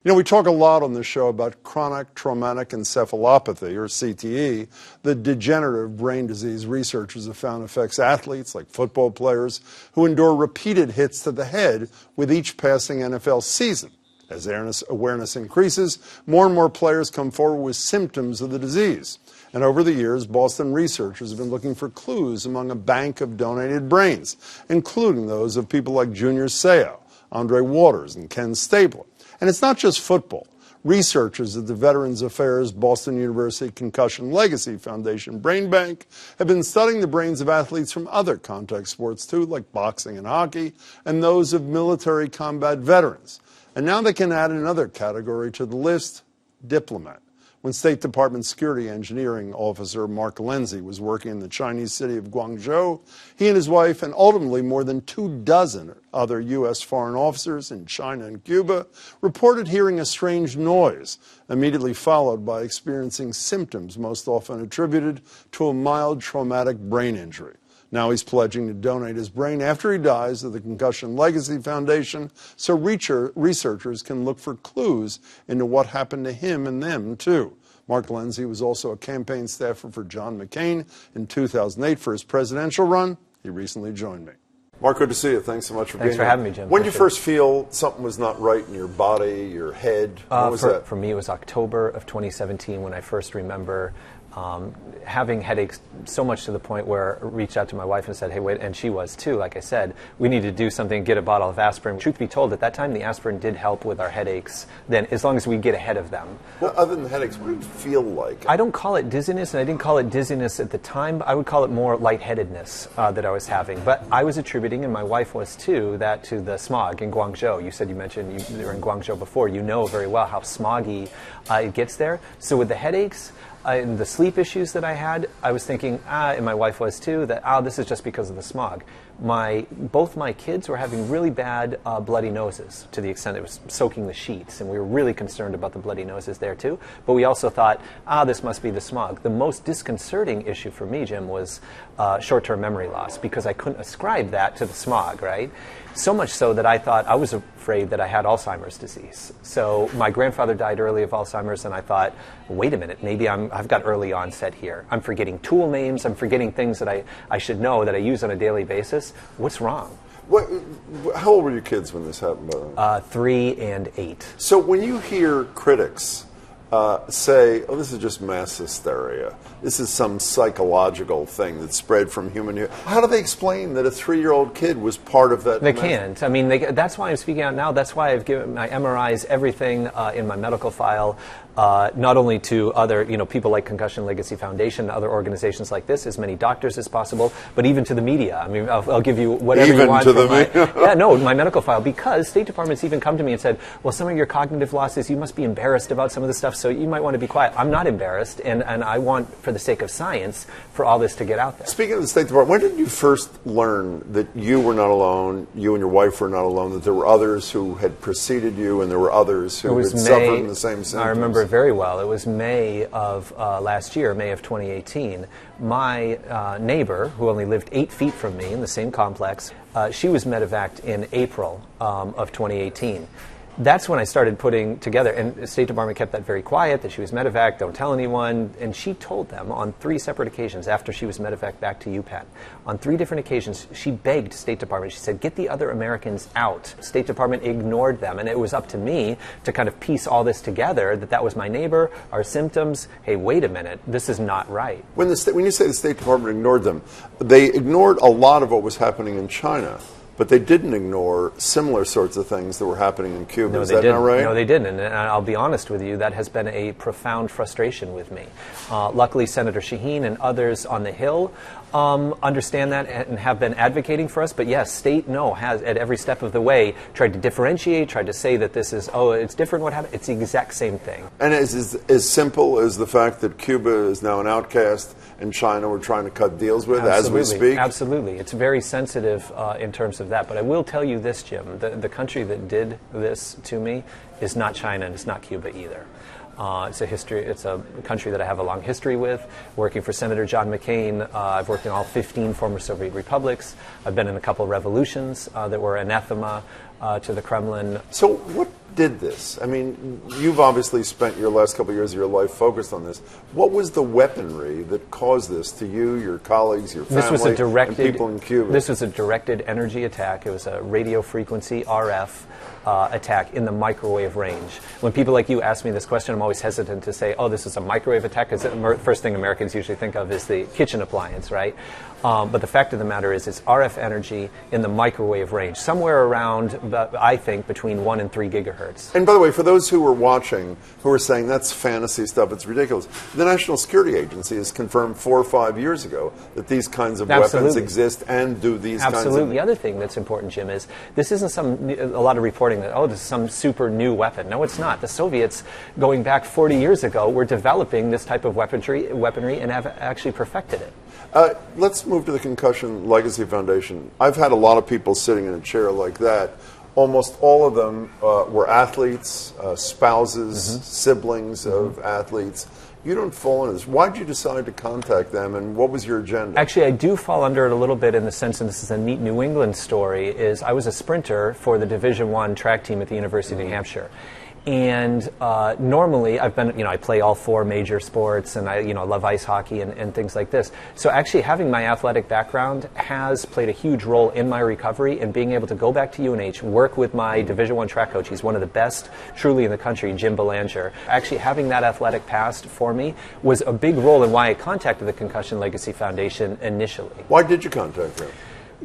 You know, we talk a lot on this show about chronic traumatic encephalopathy, or CTE, the degenerative brain disease researchers have found affects athletes like football players who endure repeated hits to the head with each passing NFL season. As awareness increases, more and more players come forward with symptoms of the disease. And over the years, Boston researchers have been looking for clues among a bank of donated brains, including those of people like Junior Seau, Andre Waters, and Ken Stabler. And it's not just football. Researchers at the Veterans Affairs Boston University Concussion Legacy Foundation Brain Bank have been studying the brains of athletes from other contact sports too, like boxing and hockey, and those of military combat veterans. And now they can add another category to the list: diplomat. When State Department Security Engineering Officer Mark Lenzi was working in the Chinese city of Guangzhou, he and his wife, and ultimately more than 24 other U.S. foreign officers in China and Cuba, reported hearing a strange noise, immediately followed by experiencing symptoms most often attributed to a mild traumatic brain injury. Now he's pledging to donate his brain after he dies to the Concussion Legacy Foundation so researchers can look for clues into what happened to him and them, too. Mark Lenzi was also a campaign staffer for John McCain in 2008 for his presidential run. He recently joined me. Mark, good to see you. Thanks so much for being here. Thanks for having me, Jim. When did you first feel something was not right in your body, your head? What was that? For me, it was October of 2017 when I first remember having headaches so much to the point where I reached out to my wife and said, hey, wait, and she was too, like I said, we need to do something, get a bottle of aspirin. Truth be told, at that time, the aspirin did help with our headaches, then as long as we get ahead of them. Well, other than headaches, what did it feel like? I don't call it dizziness, and I didn't call it dizziness at the time. I would call it more lightheadedness that I was having. But I was attributing, and my wife was too, that to the smog in Guangzhou. You mentioned you were in Guangzhou before. You know very well how smoggy it gets there. So with the headaches, and the sleep issues that I had, I was thinking, and my wife was too, that this is just because of the smog. Both my kids were having really bad bloody noses, to the extent it was soaking the sheets, and we were really concerned about the bloody noses there too. But we also thought, this must be the smog. The most disconcerting issue for me, Jim, was short-term memory loss, because I couldn't ascribe that to the smog, right? So much so that I was afraid that I had Alzheimer's disease. So my grandfather died early of Alzheimer's, and I thought, wait a minute, maybe I've got early onset here. I'm forgetting tool names, I'm forgetting things that I should know that I use on a daily basis. What's wrong? How old were your kids when this happened? 3 and 8. So when you hear critics say, oh, this is just mass hysteria, this is some psychological thing that spread from human, how do they explain that a 3-year-old kid was part of that? They can't. I mean, that's why I'm speaking out now. That's why I've given my MRIs, everything in my medical file, not only to other, people like Concussion Legacy Foundation, other organizations like this, as many doctors as possible, but even to the media. I mean, I'll give you whatever you want. Even to the media? My medical file, because State Department's even come to me and said, well, some of your cognitive losses, you must be embarrassed about some of the stuff, so you might want to be quiet. I'm not embarrassed, and I want, for the sake of science, for all this to get out there. Speaking of the State Department, when did you first learn that you were not alone, you and your wife were not alone, that there were others who had preceded you and there were others who had suffered from the same symptoms? I remember it very well. It was May of last year, May of 2018. My neighbor, who only lived 8 feet from me in the same complex, she was medevaced in April of 2018. That's when I started putting together, and the State Department kept that very quiet, that she was medevaced, don't tell anyone, and she told them on 3 separate occasions after she was medevaced back to UPenn. On 3 different occasions, she begged State Department, she said, get the other Americans out. State Department ignored them, and it was up to me to kind of piece all this together, that was my neighbor, our symptoms, hey, wait a minute, this is not right. When you say the State Department ignored them, they ignored a lot of what was happening in China. But they didn't ignore similar sorts of things that were happening in Cuba. No, is that not right? No, they didn't. And I'll be honest with you, that has been a profound frustration with me. Luckily, Senator Shaheen and others on the Hill understand that and have been advocating for us. But yes, State, has at every step of the way tried to differentiate, tried to say that this is, it's different what happened. It's the exact same thing. And as simple as the fact that Cuba is now an outcast and China we're trying to cut deals with as we speak? Absolutely. It's very sensitive in terms of that. But I will tell you this, Jim, the country that did this to me is not China and it's not Cuba either. It's a country that I have a long history with. Working for Senator John McCain, I've worked in all 15 former Soviet republics. I've been in a couple of revolutions that were anathema to the Kremlin. So what did this? I mean, you've obviously spent your last couple of years of your life focused on this. What was the weaponry that caused this to you, your colleagues, your family, and people in Cuba? This was a directed energy attack. It was a radio frequency, RF, attack in the microwave range. When people like you ask me this question, I'm always hesitant to say, oh, this is a microwave attack, because the first thing Americans usually think of is the kitchen appliance, right? But the fact of the matter is it's RF energy in the microwave range, somewhere around, I think, between 1 and 3 gigahertz. And by the way, for those who were watching, who are saying that's fantasy stuff, it's ridiculous, the National Security Agency has confirmed 4 or 5 years ago that these kinds of weapons exist and do these kinds of... Absolutely. The other thing that's important, Jim, is this isn't a lot of reporting that, oh, this is some super new weapon. No, it's not. The Soviets, going back 40 years ago, were developing this type of weaponry and have actually perfected it. Let's move to the Concussion Legacy Foundation. I've had a lot of people sitting in a chair like that. Almost all of them were athletes, spouses, siblings of athletes. You don't fall into this. Why did you decide to contact them, and what was your agenda? Actually, I do fall under it a little bit in the sense, and this is a neat New England story, is I was a sprinter for the Division I track team at the University of New Hampshire. And normally, I play all 4 major sports, and I love ice hockey and things like this. So actually, having my athletic background has played a huge role in my recovery and being able to go back to UNH, work with my Division I track coach. He's one of the best, truly, in the country, Jim Belanger. Actually, having that athletic past for me was a big role in why I contacted the Concussion Legacy Foundation initially. Why did you contact them?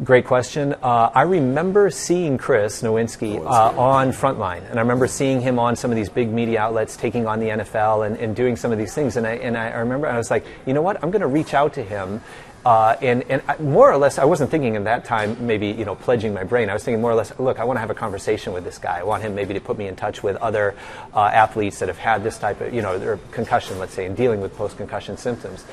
Great question. I remember seeing Chris Nowinski on Frontline, and I remember seeing him on some of these big media outlets taking on the NFL and doing some of these things. And I remember I was like, you know what? I'm going to reach out to him. And more or less, I wasn't thinking at that time maybe pledging my brain. I was thinking more or less, look, I want to have a conversation with this guy. I want him maybe to put me in touch with other athletes that have had this type of their concussion, let's say, and dealing with post-concussion symptoms.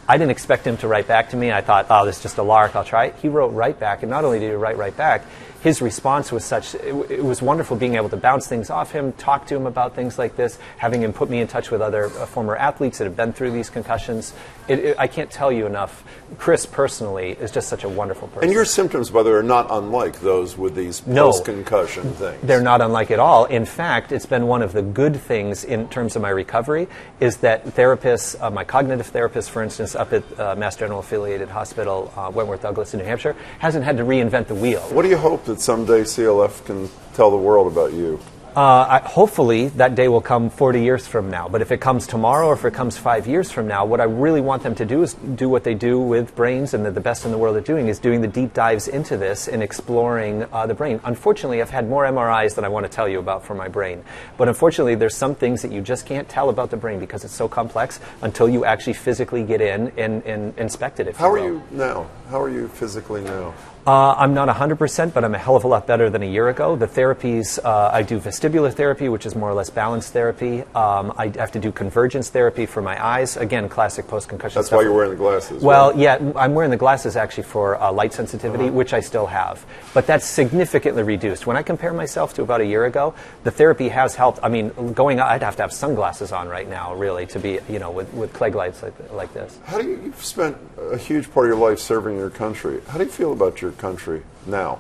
I didn't expect him to write back to me. I thought, oh, this is just a lark, I'll try it. He wrote right back, and not only did he write right back, his response was such, it was wonderful being able to bounce things off him, talk to him about things like this, having him put me in touch with other former athletes that have been through these concussions. I can't tell you enough. Chris, personally, is just such a wonderful person. And your symptoms, by the way, are not unlike those with these post-concussion things. They're not unlike at all. In fact, it's been one of the good things in terms of my recovery is that therapists, my cognitive therapist, for instance, up at Mass General Affiliated Hospital, Wentworth Douglas in New Hampshire, hasn't had to reinvent the wheel. What do you hope that someday CLF can tell the world about you? Hopefully that day will come 40 years from now. But if it comes tomorrow or if it comes 5 years from now, what I really want them to do is do what they do with brains and the best in the world at doing is doing the deep dives into this and exploring the brain. Unfortunately, I've had more MRIs than I want to tell you about for my brain. But unfortunately, there's some things that you just can't tell about the brain because it's so complex until you actually physically get in and inspect it. How are you now? How are you physically now? I'm not 100%, but I'm a hell of a lot better than a year ago. The therapies, I do vestibular therapy, which is more or less balance therapy. I have to do convergence therapy for my eyes. Again, classic post-concussion That's stuff. why you're wearing the glasses. Well, right? Yeah, I'm wearing the glasses actually for light sensitivity, which I still have. But that's significantly reduced. When I compare myself to about a year ago, the therapy has helped. I mean, I'd have to have sunglasses on right now, really, to be, with Klieg lights like this. How do you've spent a huge part of your life serving your country. How do you feel about your country now?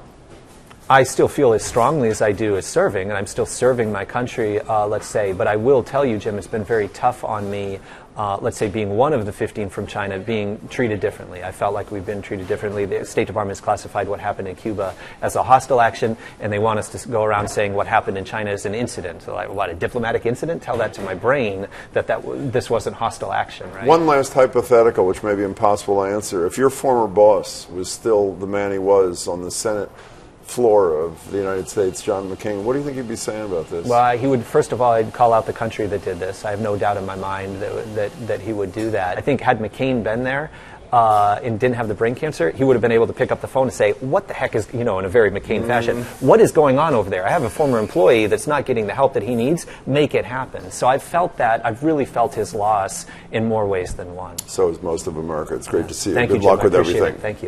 I still feel as strongly as I do as serving, and I'm still serving my country, let's say. But I will tell you, Jim, it's been very tough on me, let's say being one of the 15 from China, being treated differently. I felt like we've been treated differently. The State Department has classified what happened in Cuba as a hostile action, and they want us to go around saying what happened in China is an incident. So like, what, a diplomatic incident? Tell that to my brain that this wasn't hostile action, right? One last hypothetical, which may be impossible to answer. If your former boss was still the man he was on the Senate floor of the United States, John McCain, what do you think he'd be saying about this? Well, he would, first of all, I'd call out the country that did this. I have no doubt in my mind that he would do that. I think had McCain been there and didn't have the brain cancer, he would have been able to pick up the phone and say, what the heck is, in a very McCain fashion, what is going on over there? I have a former employee that's not getting the help that he needs. Make it happen. So I've really felt his loss in more ways than one. So is most of America. It's great to see you. Thank Good you, Jim. luck with I appreciate everything. it. Thank you.